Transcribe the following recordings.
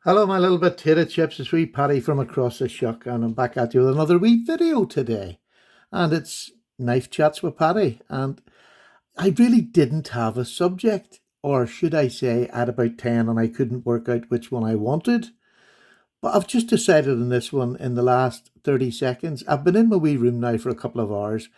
Hello, my little potato chips. It's wee Paddy from across the shuck, and I'm back at you with another wee video today. And it's Knife Chats with Paddy. And I really didn't have a subject, or should I say, I had about 10 and I couldn't work out which one I wanted. But I've just decided on this one in the last 30 seconds. I've been in my wee room now for a couple of hours,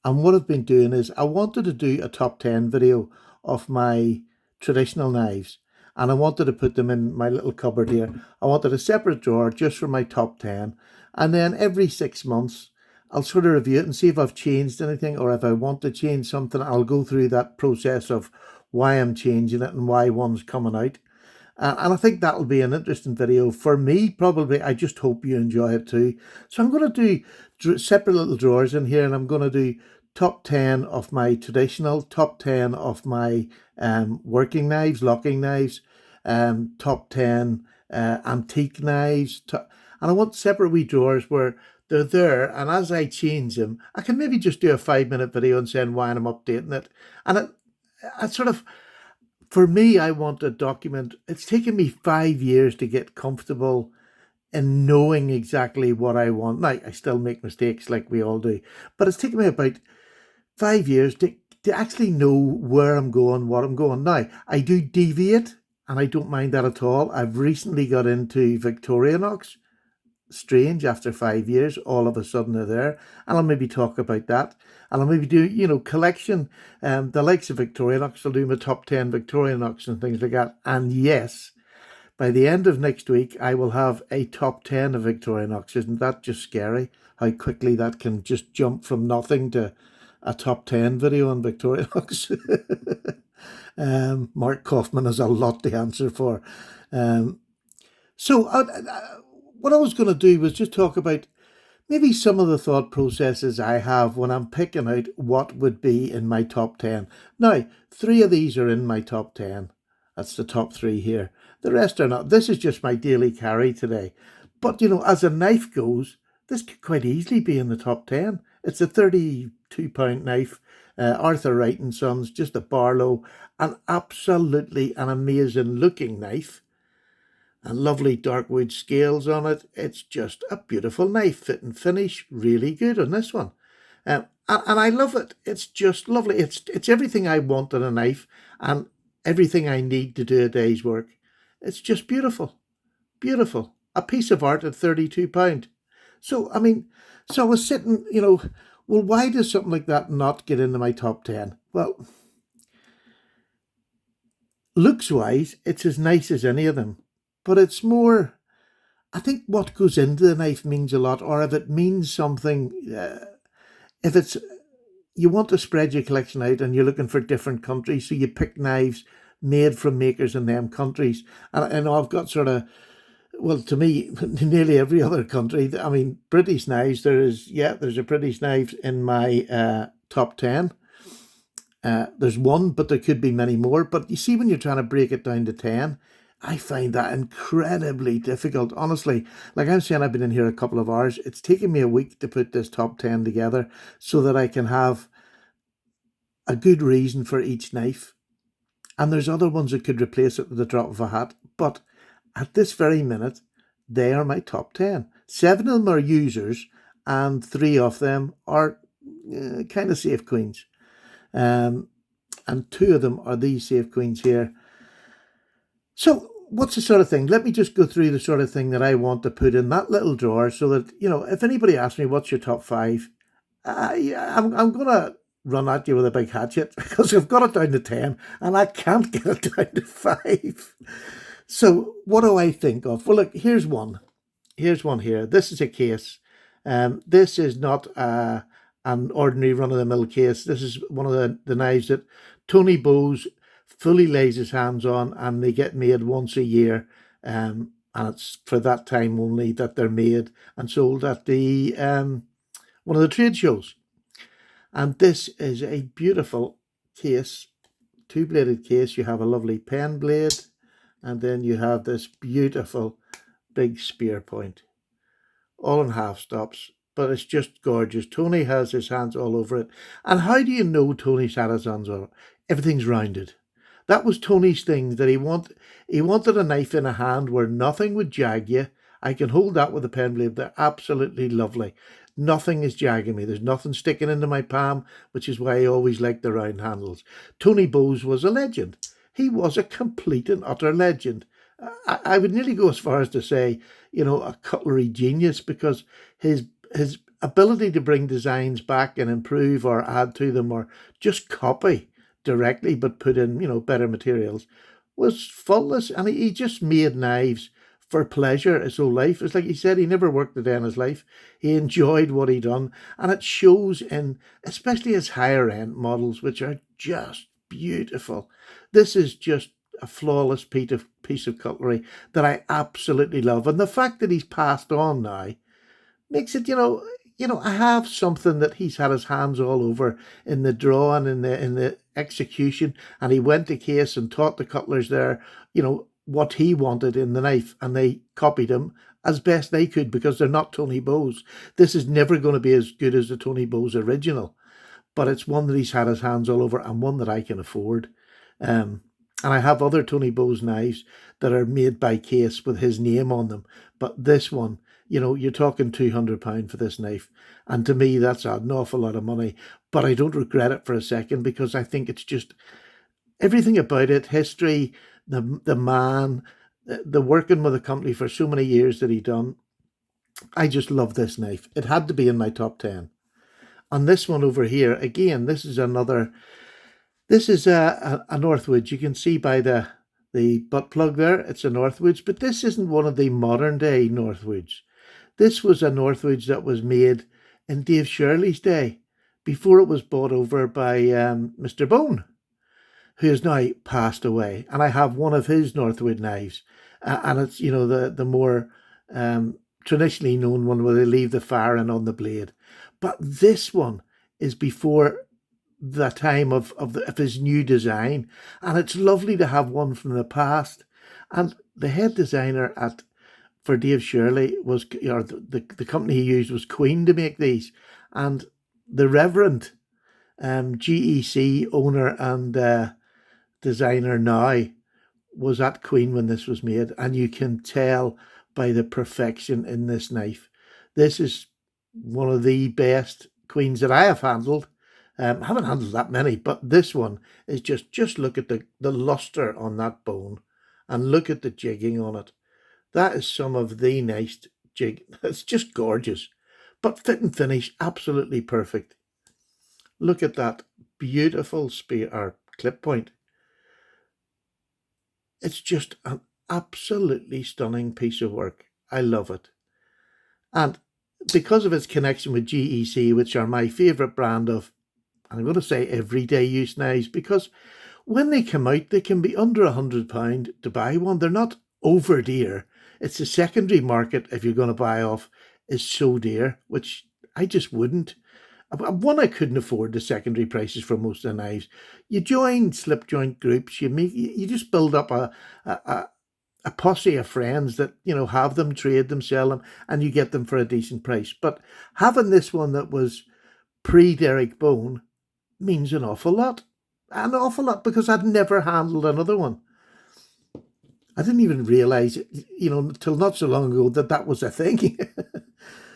and what I've been doing is I wanted to do a top 10 video of my traditional knives, and I wanted to put them in my little cupboard here. I wanted a separate drawer just for my top 10, and then every 6 months I'll sort of review it and see if I've changed anything, or if I want to change something, I'll go through that process of why I'm changing it and why one's coming out. And I think that'll be an interesting video for me, probably. I just hope you enjoy it too. So I'm going to do separate little drawers in here, and I'm going to do top 10 of my traditional, top 10 of my working knives, locking knives, top 10 antique knives. And I want separate wee drawers where they're there, and as I change them, I can maybe just do a 5 minute video and saying why I'm updating it. And I sort of, for me, I want to document. It's taken me 5 years to get comfortable in knowing exactly what I want. Now, I still make mistakes like we all do, but it's taken me about 5 years to actually know where I'm going, what I'm going. Now, I do deviate, and I don't mind that at all. I've recently got into Victorinox. Strange, after 5 years, all of a sudden they're there. And I'll maybe talk about that. And I'll maybe do, collection, the likes of Victorinox. I'll do my top 10 Victorinox and things like that. And yes, by the end of next week, I will have a top 10 of Victorinox. Isn't that just scary? How quickly that can just jump from nothing to a top 10 video on Victorinox. Mark Kaufman has a lot to answer for. So what I was going to do was just talk about maybe some of the thought processes I have when I'm picking out what would be in my top 10. Now, 3 of these are in my top 10. That's the top 3 here. The rest are not. This is just my daily carry today. But, as a knife goes, this could quite easily be in the top 10. It's a 32-pound knife, Arthur Wright & Sons, just a Barlow, an absolutely an amazing looking knife. And lovely dark wood scales on it. It's just a beautiful knife. Fit and finish, really good on this one. And I love it. It's just lovely. It's everything I want in a knife and everything I need to do a day's work. It's just beautiful. Beautiful. A piece of art at £32. So, I was sitting, well, why does something like that not get into my top 10? Well, looks-wise, it's as nice as any of them. But it's more, I think what goes into the knife means a lot, or if it means something, if it's, you want to spread your collection out and you're looking for different countries, so you pick knives made from makers in them countries. And I know I've got sort of, well, to me, nearly every other country. British knives, there's a British knife in my top 10. There's one, but there could be many more. But you see, when you're trying to break it down to 10, I find that incredibly difficult, honestly. Like I'm saying, I've been in here a couple of hours. It's taken me a week to put this top 10 together so that I can have a good reason for each knife. And there's other ones that could replace it with the drop of a hat. But at this very minute, they are my top 10. 7 of them are users, and 3 of them are kind of safe queens. And 2 of them are these safe queens here. So what's the sort of thing? Let me just go through the sort of thing that I want to put in that little drawer so that, if anybody asks me what's your top 5, I'm going to run at you with a big hatchet because I've got it down to 10 and I can't get it down to 5. So what do I think of? Well, look, here's one. Here's one here. This is a case. This is not an ordinary run-of-the-mill case. This is one of the knives that Tony Bowes fully lays his hands on, and they get made once a year, and it's for that time only that they're made and sold at the one of the trade shows. And this is a beautiful case, 2-bladed case. You have a lovely pen blade, and then you have this beautiful big spear point, all in half stops. But it's just gorgeous. Tony has his hands all over it. And how do you know Tony's had his hands on it? Everything's rounded. That was Tony's thing, that he wanted a knife in a hand where nothing would jag you. I can hold that with a pen blade. They're absolutely lovely. Nothing is jagging me. There's nothing sticking into my palm, which is why I always liked the round handles. Tony Bowes was a legend. He was a complete and utter legend. I would nearly go as far as to say, a cutlery genius, because his ability to bring designs back and improve or add to them or just copy directly but put in, better materials was faultless. And he just made knives for pleasure his whole life. It's like he said, he never worked a day in his life. He enjoyed what he done. And it shows in especially his higher end models, which are just beautiful. This is just a flawless piece of cutlery that I absolutely love. And the fact that he's passed on now makes it, I have something that he's had his hands all over in the drawing, in the execution, and he went to case and taught the cutlers there, what he wanted in the knife, and they copied him as best they could, because they're not Tony Bowes. This is never going to be as good as the Tony Bowes original, but it's one that he's had his hands all over and one that I can afford. And I have other Tony Bowes knives that are made by case with his name on them. But this one, you're talking £200 for this knife. And to me, that's an awful lot of money. But I don't regret it for a second, because I think it's just everything about it, history, the man, the working with the company for so many years that he done. I just love this knife. It had to be in my top 10. And this one over here, again, this is a Northwoods. You can see by the butt plug there, it's a Northwoods, but this isn't one of the modern day Northwoods. This was a Northwoods that was made in Dave Shirley's day, before it was bought over by Mr. Bone, who has now passed away. And I have one of his Northwood knives, and it's, the more traditionally known one where they leave the firing on the blade. But this one is before the time of his new design, and it's lovely to have one from the past. And the head designer for Dave Shirley was, the company he used was Queen to make these, and the Reverend GEC owner and designer now was at Queen when this was made, and you can tell by the perfection in this knife. This is one of the best Queens that I have handled. I haven't handled that many, but this one is just look at the luster on that bone, and look at the jigging on it. That is some of the nice jig. It's just gorgeous. But fit and finish, absolutely perfect. Look at that beautiful spear or clip point. It's just an absolutely stunning piece of work. I love it. And because of its connection with GEC, which are my favourite brand of, I'm going to say, everyday use knives, because when they come out, they can be under £100 to buy one. They're not over dear. It's the secondary market, if you're going to buy off, is so dear, which I just wouldn't. One, I couldn't afford the secondary prices for most of the knives. You join slip joint groups, you just build up a posse of friends that, have them, trade them, sell them, and you get them for a decent price. But having this one that was pre-Derek Bone means an awful lot. An awful lot, because I'd never handled another one. I didn't even realise, until not so long ago, that was a thing.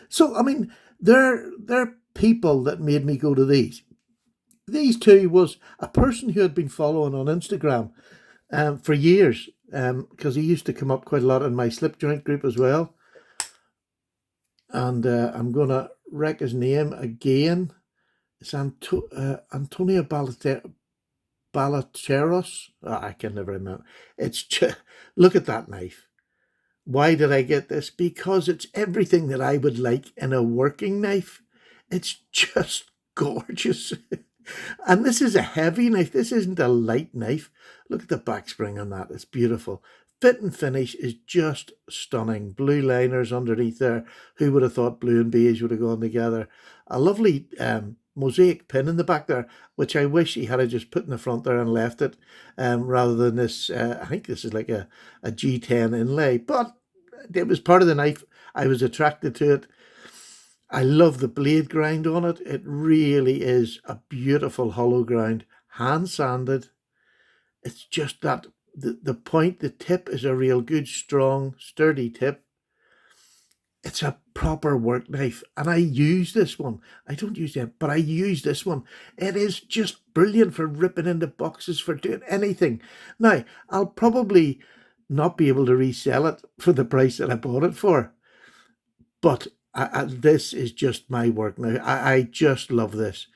So, I mean, they're people that made me go to these. These two was a person who had been following on Instagram for years, because he used to come up quite a lot in my slip joint group as well. And I'm going to wreck his name again. It's Antonio Balacheros. I can never remember. It's just, look at that knife. Why did I get this? Because it's everything that I would like in a working knife. It's just gorgeous. And this is a heavy knife. This isn't a light knife. Look at the back spring on that. It's beautiful. Fit and finish is just stunning. Blue liners underneath there. Who would have thought blue and beige would have gone together? A lovely mosaic pin in the back there, which I wish he had just put in the front there and left it, rather than this. I think this is like a G10 inlay, but it was part of the knife. I was attracted to it. I love the blade grind on it. It really is a beautiful hollow grind, hand sanded. It's just that the point, the tip is a real good, strong, sturdy tip. It's a proper work knife, and I use this one. I don't use it, but I use this one. It is just brilliant for ripping into boxes, for doing anything. Now, I'll probably not be able to resell it for the price that I bought it for, but this is just my work now. I just love this.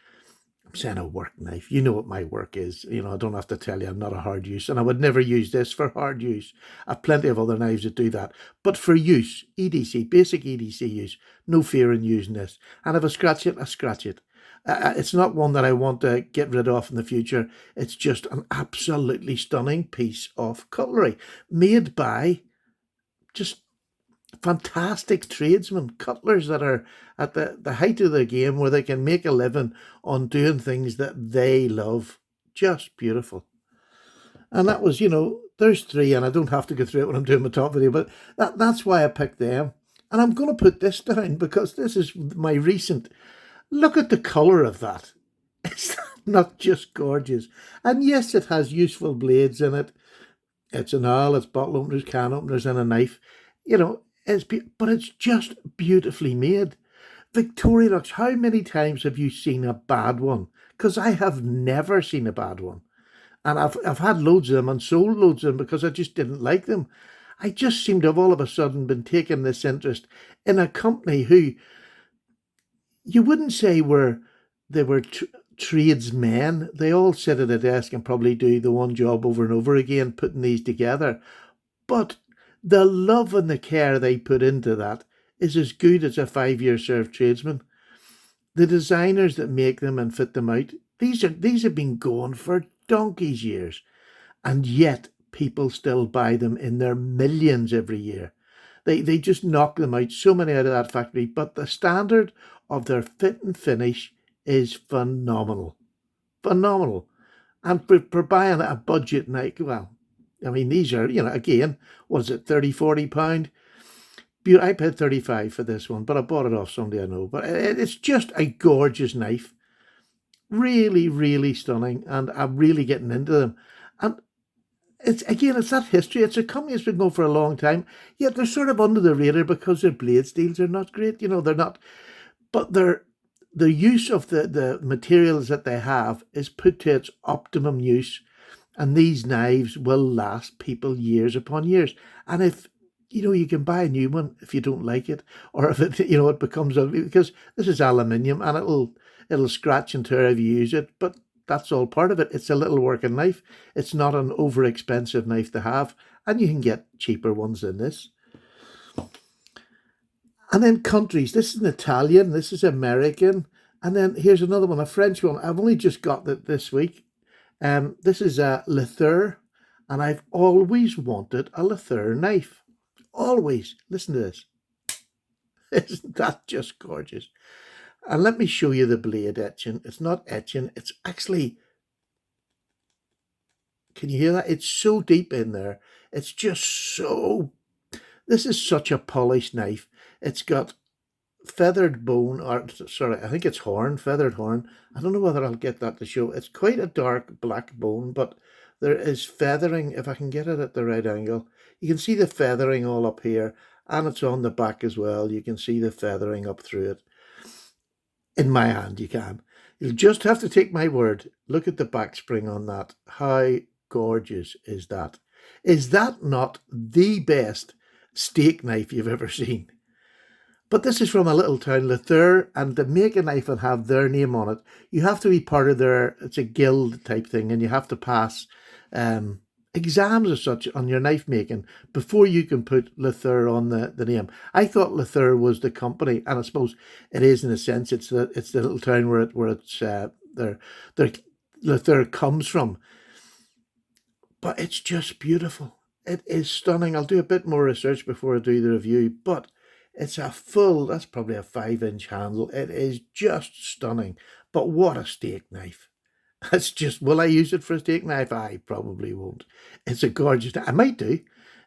I'm saying a work knife. You know what my work is. I don't have to tell you I'm not a hard use, and I would never use this for hard use. I've plenty of other knives that do that. But for use, EDC, basic EDC use, no fear in using this. And if I scratch it, I scratch it. It's not one that I want to get rid of in the future. It's just an absolutely stunning piece of cutlery made by just fantastic tradesmen, cutlers that are at the height of their game, where they can make a living on doing things that they love. Just beautiful. And that was, there's three, and I don't have to go through it when I'm doing my top video, but that's why I picked them. And I'm going to put this down because this is my recent. Look at the colour of that. It's not just gorgeous. And yes, it has useful blades in it. It's an awl, it's bottle openers, can openers, and a knife. But it's just beautifully made. Victorinox, how many times have you seen a bad one? Because I have never seen a bad one. And I've had loads of them and sold loads of them because I just didn't like them. I just seem to have all of a sudden been taking this interest in a company who you wouldn't say they were tradesmen. They all sit at a desk and probably do the one job over and over again, putting these together. But the love and the care they put into that is as good as a 5-year served tradesman. The designers that make them and fit them out, these have been going for donkey's years, and yet people still buy them in their millions every year. They just knock them out, so many out of that factory, but the standard of their fit and finish is phenomenal. Phenomenal. And for buying a budget knife, well, I mean, these are, again, was it 30, £40? I paid 35 for this one, but I bought it off somebody I know. But it's just a gorgeous knife. Really, really stunning. And I'm really getting into them. And it's that history. It's a company that's been going for a long time, yet they're sort of under the radar because their blade steels are not great. They're not, but the use of the materials that they have is put to its optimum use. And these knives will last people years upon years. And if, you can buy a new one if you don't like it, or if it, it becomes ugly, because this is aluminium and it'll scratch and tear if you use it. But that's all part of it. It's a little working knife. It's not an over expensive knife to have. And you can get cheaper ones than this. And then countries. This is an Italian. This is American. And then here's another one, a French one. I've only just got it this week. This is a Lethar, and I've always wanted a Lethar knife. Always. Listen to this. Isn't that just gorgeous? And let me show you the blade etching. It's not etching. It's actually, can you hear that? It's so deep in there. It's just so, this is such a polished knife. It's got feathered bone, or sorry, I think it's horn, feathered horn. I don't know whether I'll get that to show. It's quite a dark black bone, but there is feathering, if I can get it at the right angle. You can see the feathering all up here, and it's on the back as well. You can see the feathering up through it. In my hand, you can. You'll just have to take my word. Look at the back spring on that. How gorgeous is that? Is that not the best steak knife you've ever seen? But this is from a little town, Lethar, and to make a knife and have their name on it, you have to be part of it's a guild type thing, and you have to pass exams as such on your knife making before you can put Lethar on the name. I thought Lethar was the company, and I suppose it is in a sense. It's the little town where Lethar comes from. But it's just beautiful. It is stunning. I'll do a bit more research before I do the review, but it's that's probably a 5-inch handle. It is just stunning. But what a steak knife. Will I use it for a steak knife? I probably won't. It's a gorgeous, I might do.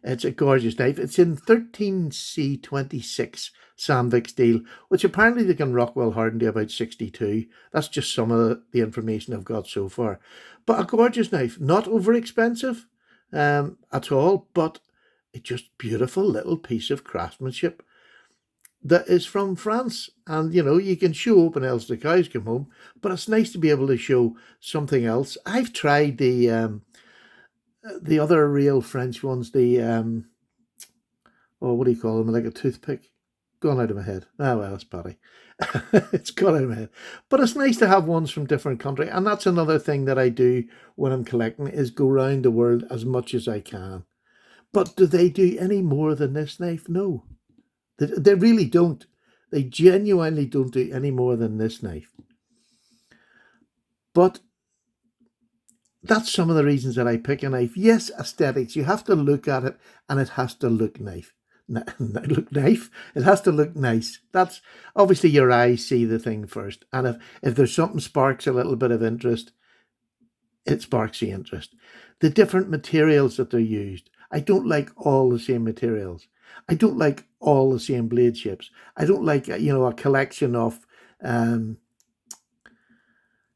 It's a gorgeous knife. It's in 13C26 Sandvik steel, which apparently they can rock well hardened to about 62. That's just some of the information I've got so far. But a gorgeous knife, not over expensive at all, but a just beautiful little piece of craftsmanship that is from France. And, you can show up and else the cows come home, but it's nice to be able to show something else. I've tried the other real French ones, what do you call them? Like a toothpick. Gone out of my head. Ah, well, it's paddy. It's gone out of my head. But it's nice to have ones from different countries. And that's another thing that I do when I'm collecting, is go around the world as much as I can. But do they do any more than this knife? No. They really don't. They genuinely don't do any more than this knife. But that's some of the reasons that I pick a knife. Yes, aesthetics. You have to look at it and it has to look knife. It has to look nice. That's obviously your eyes see the thing first. And if there's something sparks a little bit of interest, it sparks the interest. The different materials that they're used. I don't like all the same materials. I don't like all the same blade shapes. I don't like, a collection of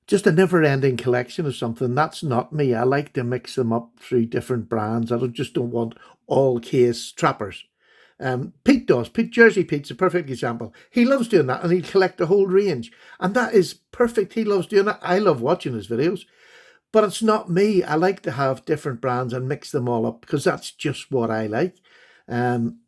just a never-ending collection of something. That's not me. I like to mix them up through different brands. I just don't want all case trappers. Pete does. Jersey Pete's a perfect example. He loves doing that, and he'll collect a whole range. And that is perfect. He loves doing that. I love watching his videos. But it's not me. I like to have different brands and mix them all up because that's just what I like. And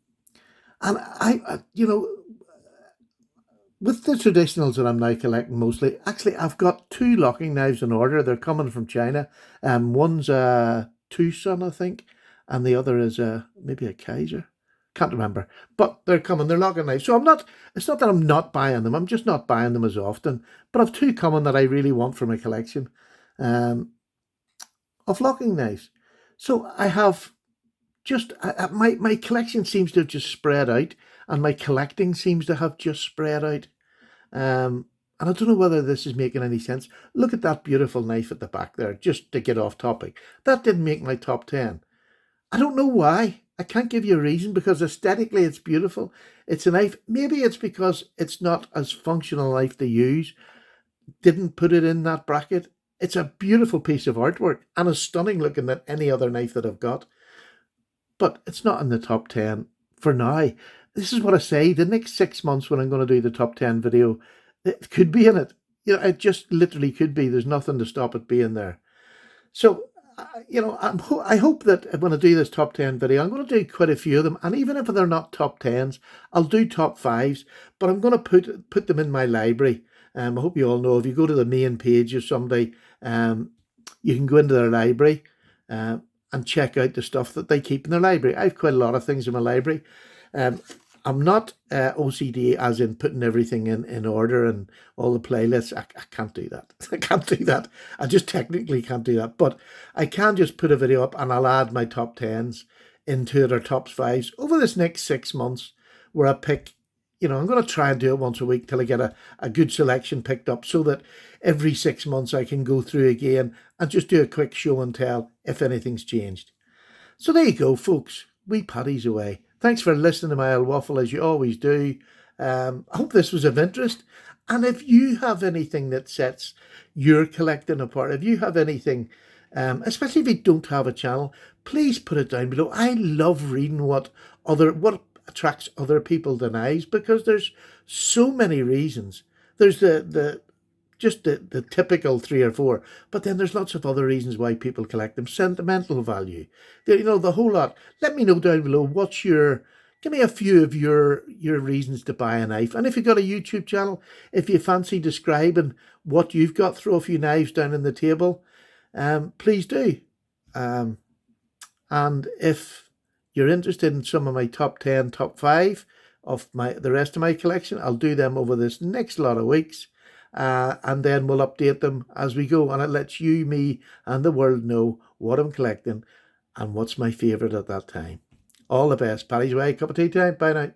with the traditionals that I'm now collecting mostly, actually, I've got 2 locking knives in order. They're coming from China. One's a Tucson, I think, and the other is maybe a Kaiser. Can't remember. But they're coming. They're locking knives. So it's not that I'm not buying them. I'm just not buying them as often. But I've 2 coming that I really want for my collection of locking knives. So I have just, my collection seems to have just spread out, and my collecting seems to have just spread out. And I don't know whether this is making any sense. Look at that beautiful knife at the back there, just to get off topic. That didn't make my top 10. I don't know why. I can't give you a reason, because aesthetically it's beautiful. It's a knife. Maybe it's because it's not as functional a knife to use. Didn't put it in that bracket. It's a beautiful piece of artwork and as stunning looking than any other knife that I've got. But it's not in the top 10 for now. This is what I say. The next 6 months when I'm going to do the top 10 video, it could be in it. It just literally could be. There's nothing to stop it being there. So, I hope that when I do this top 10 video, I'm going to do quite a few of them. And even if they're not top 10s, I'll do top 5s. But I'm going to put them in my library. I hope you all know, if you go to the main page of somebody, you can go into their library and check out the stuff that they keep in their library. I have quite a lot of things in my library. I'm not OCD as in putting everything in order and all the playlists. I can't do that. I can't do that. I just technically can't do that. But I can just put a video up and I'll add my top 10s into it, or top 5s over this next 6 months, where I pick, I'm going to try and do it once a week till I get a good selection picked up, so that every 6 months I can go through again and just do a quick show and tell if anything's changed. So there you go, folks. We paddy's away. Thanks for listening to my old waffle, as you always do. I hope this was of interest. And if you have anything that sets your collecting apart, if you have anything, especially if you don't have a channel, please put it down below. I love reading what attracts other people to knives, because there's so many reasons. There's the typical 3 or 4, but then there's lots of other reasons why people collect them. Sentimental value, the whole lot. Let me know down below give me a few of your reasons to buy a knife. And if you've got a YouTube channel, if you fancy describing what you've got, throw a few knives down on the table, please do. And if you're interested in some of my top 10, top 5 of the rest of my collection, I'll do them over this next lot of weeks. And then we'll update them as we go, and it lets you, me, and the world know what I'm collecting and what's my favourite at that time. All the best. Paddy's away. Cup of tea time. Bye now.